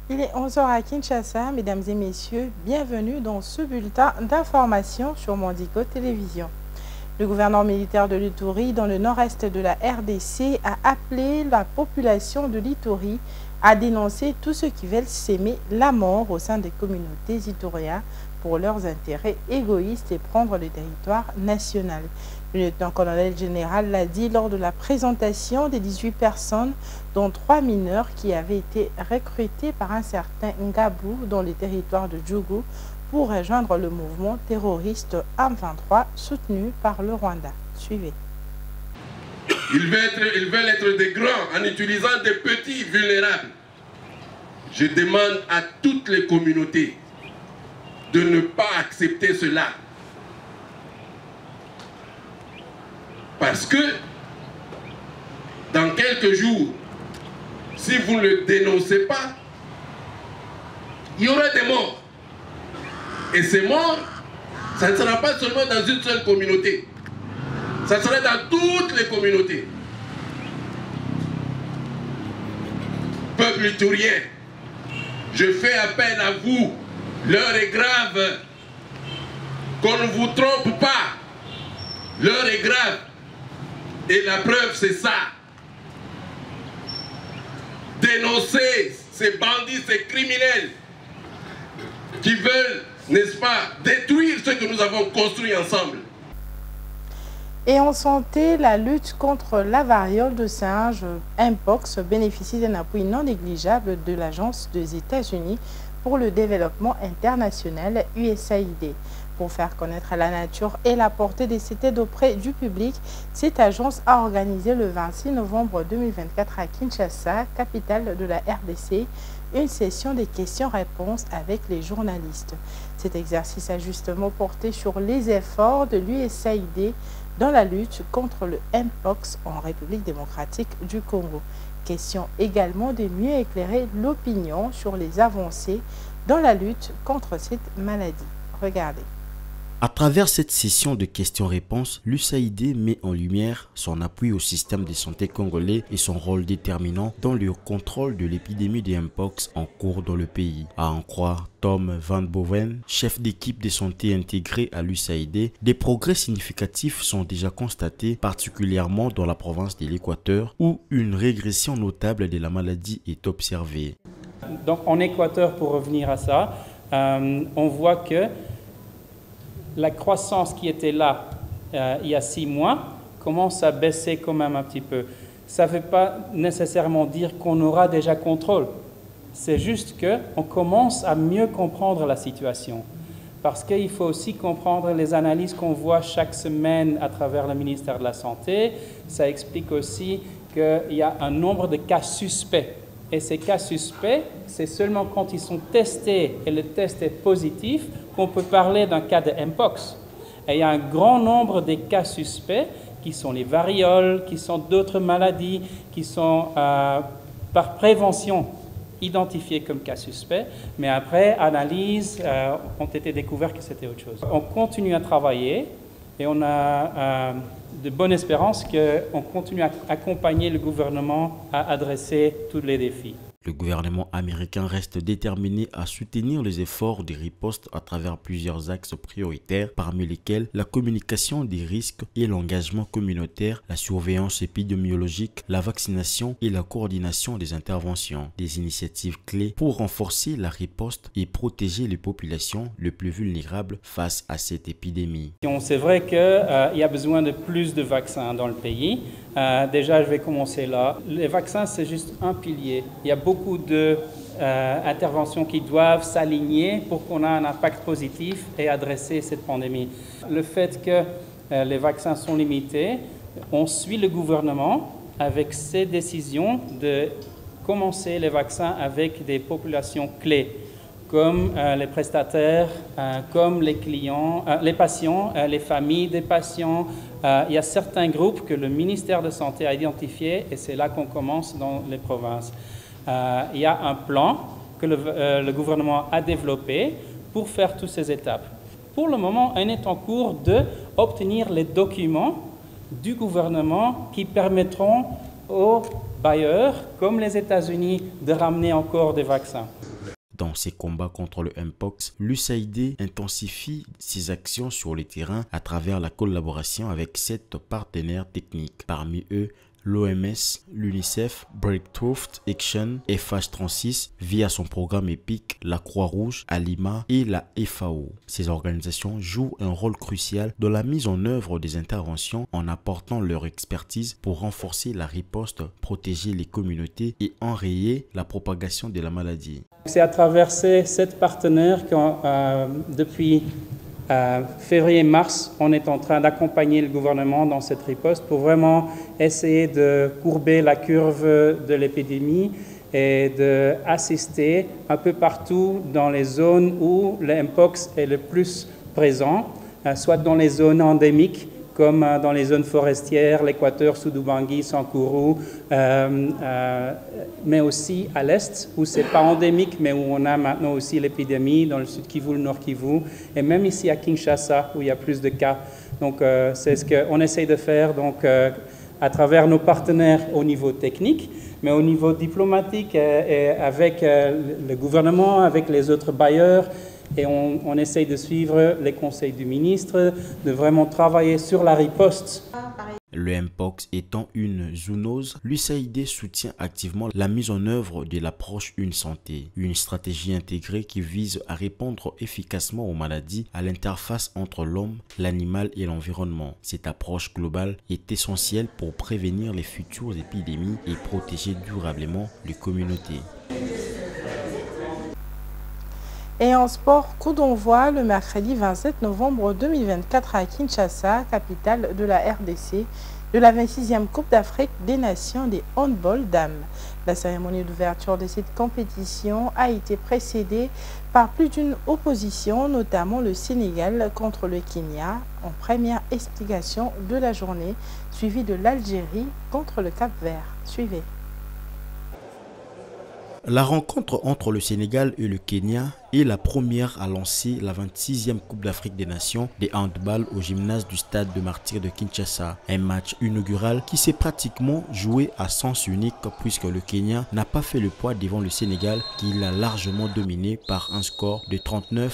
Il est 11 h à Kinshasa, mesdames et messieurs, bienvenue dans ce bulletin d'information sur Mondico Télévision. Le gouvernement militaire de l'Ituri, dans le nord-est de la RDC, a appelé la population de l'Ituri à dénoncer tous ceux qui veulent s'aimer la mort au sein des communautés ituriennes pour leurs intérêts égoïstes et prendre le territoire national. Le lieutenant-colonel général l'a dit lors de la présentation des 18 personnes, dont 3 mineurs qui avaient été recrutés par un certain Ngabou dans le territoire de Djougou pour rejoindre le mouvement terroriste M23 soutenu par le Rwanda. Suivez. Ils veulent être des grands en utilisant des petits vulnérables. Je demande à toutes les communautés de ne pas accepter cela. Parce que dans quelques jours, si vous ne le dénoncez pas, il y aura des morts. Et ces morts, ça ne sera pas seulement dans une seule communauté. Ça sera dans toutes les communautés. Peuple iturien, je fais appel à vous. L'heure est grave. Qu'on ne vous trompe pas. L'heure est grave. Et la preuve, c'est ça. Dénoncer ces bandits, ces criminels qui veulent, n'est-ce pas, détruire ce que nous avons construit ensemble. Et en santé, la lutte contre la variole de singe Mpox bénéficie d'un appui non négligeable de l'Agence des États-Unis pour le développement international USAID. Pour faire connaître la nature et la portée de cette aide auprès du public, cette agence a organisé le 26 novembre 2024 à Kinshasa, capitale de la RDC, une session de questions-réponses avec les journalistes. Cet exercice a justement porté sur les efforts de l'USAID dans la lutte contre le Mpox en République démocratique du Congo. Question également de mieux éclairer l'opinion sur les avancées dans la lutte contre cette maladie. Regardez. À travers cette session de questions-réponses, l'USAID met en lumière son appui au système de santé congolais et son rôle déterminant dans le contrôle de l'épidémie de Mpox en cours dans le pays. À en croire Tom Van Boven, chef d'équipe de santé intégrée à l'USAID, des progrès significatifs sont déjà constatés, particulièrement dans la province de l'Équateur, où une régression notable de la maladie est observée. Donc en Équateur, pour revenir à ça, on voit que la croissance qui était là il y a 6 mois commence à baisser quand même un petit peu. Ça ne veut pas nécessairement dire qu'on aura déjà contrôle. C'est juste qu'on commence à mieux comprendre la situation. Parce qu'il faut aussi comprendre les analyses qu'on voit chaque semaine à travers le ministère de la Santé. Ça explique aussi qu'il y a un nombre de cas suspects. Et ces cas suspects, c'est seulement quand ils sont testés et le test est positif qu'on peut parler d'un cas de Mpox. Et il y a un grand nombre de cas suspects qui sont les varioles, qui sont d'autres maladies, qui sont par prévention identifiés comme cas suspects, mais après analyse ont été découverts que c'était autre chose. On continue à travailler et on a de bonnes espérances qu'on continue à accompagner le gouvernement à adresser tous les défis. Le gouvernement américain reste déterminé à soutenir les efforts de riposte à travers plusieurs axes prioritaires, parmi lesquels la communication des risques et l'engagement communautaire, la surveillance épidémiologique, la vaccination et la coordination des interventions. Des initiatives clés pour renforcer la riposte et protéger les populations les plus vulnérables face à cette épidémie. C'est vrai qu'il y a besoin de plus de vaccins dans le pays. Déjà, je vais commencer là. Les vaccins, c'est juste un pilier. Il y a beaucoup d'interventions qui doivent s'aligner pour qu'on ait un impact positif et adresser cette pandémie. Le fait que les vaccins sont limités, on suit le gouvernement avec ses décisions de commencer les vaccins avec des populations clés, comme les prestataires, comme les clients, les patients, les familles des patients. Il y a certains groupes que le ministère de la Santé a identifiés et c'est là qu'on commence dans les provinces. Il y a un plan que le gouvernement a développé pour faire toutes ces étapes. Pour le moment, on est en cours d'obtenir les documents du gouvernement qui permettront aux bailleurs, comme les États-Unis, de ramener encore des vaccins. Dans ses combats contre le Mpox, l'USAID intensifie ses actions sur le terrain à travers la collaboration avec 7 partenaires techniques. Parmi eux, l'OMS, l'UNICEF, Breakthrough Action, FH36 via son programme EPIC, la Croix-Rouge, Alima et la FAO. Ces organisations jouent un rôle crucial dans la mise en œuvre des interventions en apportant leur expertise pour renforcer la riposte, protéger les communautés et enrayer la propagation de la maladie. C'est à travers ces 7 partenaires que depuis février-mars, on est en train d'accompagner le gouvernement dans cette riposte pour vraiment essayer de courber la curve de l'épidémie et d'assister un peu partout dans les zones où le Mpox est le plus présent, soit dans les zones endémiques, comme dans les zones forestières, l'Équateur, Sud-Ubangi, Sankuru, mais aussi à l'est, où ce n'est pas endémique, mais où on a maintenant aussi l'épidémie, dans le Sud Kivu, le Nord Kivu, et même ici à Kinshasa, où il y a plus de cas. Donc, c'est ce qu'on essaye de faire donc, à travers nos partenaires au niveau technique, mais au niveau diplomatique, et avec le gouvernement, avec les autres bailleurs. Et on essaye de suivre les conseils du ministre, de vraiment travailler sur la riposte. Le Mpox étant une zoonose, l'USAID soutient activement la mise en œuvre de l'approche Une Santé, une stratégie intégrée qui vise à répondre efficacement aux maladies à l'interface entre l'homme, l'animal et l'environnement. Cette approche globale est essentielle pour prévenir les futures épidémies et protéger durablement les communautés. Et en sport, coup d'envoi le mercredi 27 novembre 2024 à Kinshasa, capitale de la RDC, de la 26e Coupe d'Afrique des Nations des handball dames. La cérémonie d'ouverture de cette compétition a été précédée par plus d'une opposition, notamment le Sénégal contre le Kenya, en première explication de la journée, suivie de l'Algérie contre le Cap-Vert. Suivez. La rencontre entre le Sénégal et le Kenya est la première à lancer la 26e Coupe d'Afrique des Nations des handball au gymnase du stade de Martyrs de Kinshasa. Un match inaugural qui s'est pratiquement joué à sens unique puisque le Kenya n'a pas fait le poids devant le Sénégal qui l'a largement dominé par un score de 39-9.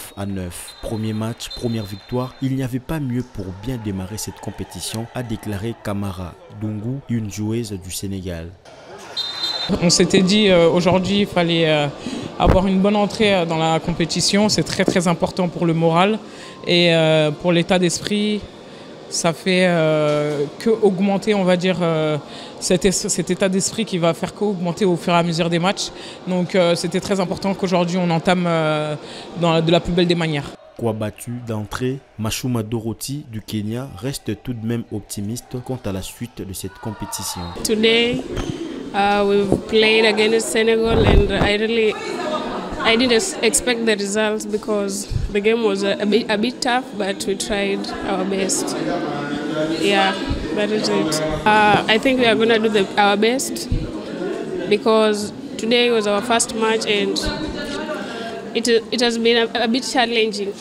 Premier match, première victoire, il n'y avait pas mieux pour bien démarrer cette compétition, a déclaré Kamara Dungu, une joueuse du Sénégal. On s'était dit aujourd'hui il fallait avoir une bonne entrée dans la compétition, c'est très important pour le moral et pour l'état d'esprit, ça fait que augmenter, on va dire, cet état d'esprit qui va faire qu'augmenter au fur et à mesure des matchs. Donc c'était très important qu'aujourd'hui on entame de la plus belle des manières. Quoi battu d'entrée, Mashuma Dorothy du Kenya reste tout de même optimiste quant à la suite de cette compétition. Today, we've played against Senegal and I didn't expect the results because the game was a bit tough, but we tried our best. Yeah, that is it. I think we are going to do our best because today was our first match and it has been a bit challenging.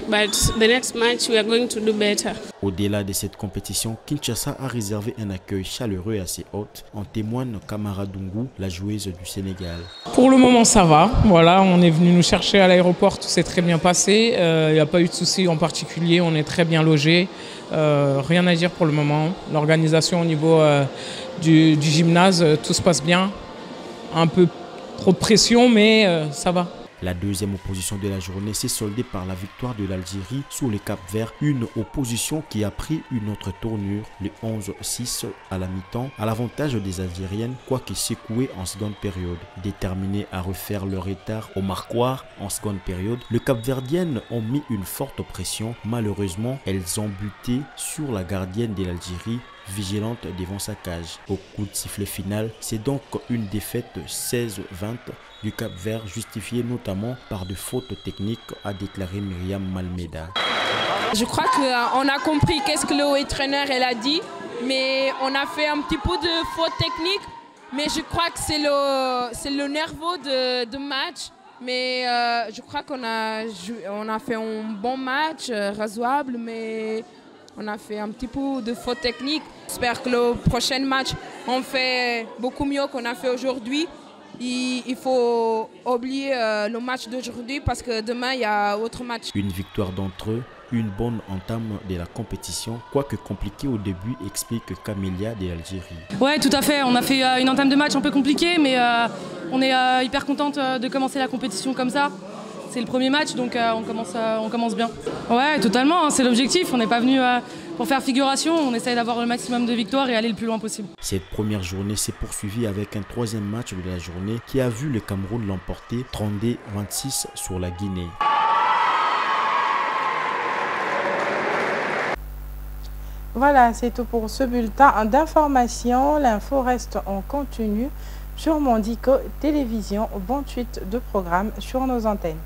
But the next match, we are going to do better. Au-delà de cette compétition, Kinshasa a réservé un accueil chaleureux à ses hôtes. En témoigne Kamara Dungu, la joueuse du Sénégal. Pour le moment, ça va. Voilà, on est venu nous chercher à l'aéroport, tout s'est très bien passé. Il n'y a pas eu de soucis en particulier, on est très bien logés. Rien à dire pour le moment. L'organisation au niveau du gymnase, tout se passe bien. Un peu trop de pression, mais ça va. La deuxième opposition de la journée s'est soldée par la victoire de l'Algérie sur le Cap-Vert, une opposition qui a pris une autre tournure, le 11-6 à la mi-temps, à l'avantage des Algériennes, quoique secouées en seconde période. Déterminées à refaire leur retard au marquoir en seconde période, les Cap-Verdiennes ont mis une forte pression. Malheureusement, elles ont buté sur la gardienne de l'Algérie, vigilante devant sa cage. Au coup de sifflet final, c'est donc une défaite 16-20 du Cap-Vert, justifiée notamment par de fautes techniques, a déclaré Myriam Malmeda. Je crois qu'on a compris qu'est-ce que le entraîneur a dit, mais on a fait un petit peu de fautes techniques, mais je crois que c'est le nerveux de match. Mais je crois qu'on a fait un bon match, raisonnable, mais on a fait un petit peu de fautes techniques. J'espère que le prochain match, on fait beaucoup mieux qu'on a fait aujourd'hui. il faut oublier le match d'aujourd'hui parce que demain, il y a autre match. Une victoire d'entre eux, une bonne entame de la compétition, quoique compliquée au début, explique Camélia de l'Algérie. Ouais, tout à fait. On a fait une entame de match un peu compliquée, mais on est hyper contente de commencer la compétition comme ça. C'est le premier match, donc on commence bien. Ouais, totalement, hein, c'est l'objectif. On n'est pas venu pour faire figuration, on essaye d'avoir le maximum de victoires et aller le plus loin possible. Cette première journée s'est poursuivie avec un troisième match de la journée qui a vu le Cameroun l'emporter 32-26 sur la Guinée. Voilà, c'est tout pour ce bulletin d'information. L'info reste en continu sur Mondico Télévision. Bonne suite de programme sur nos antennes.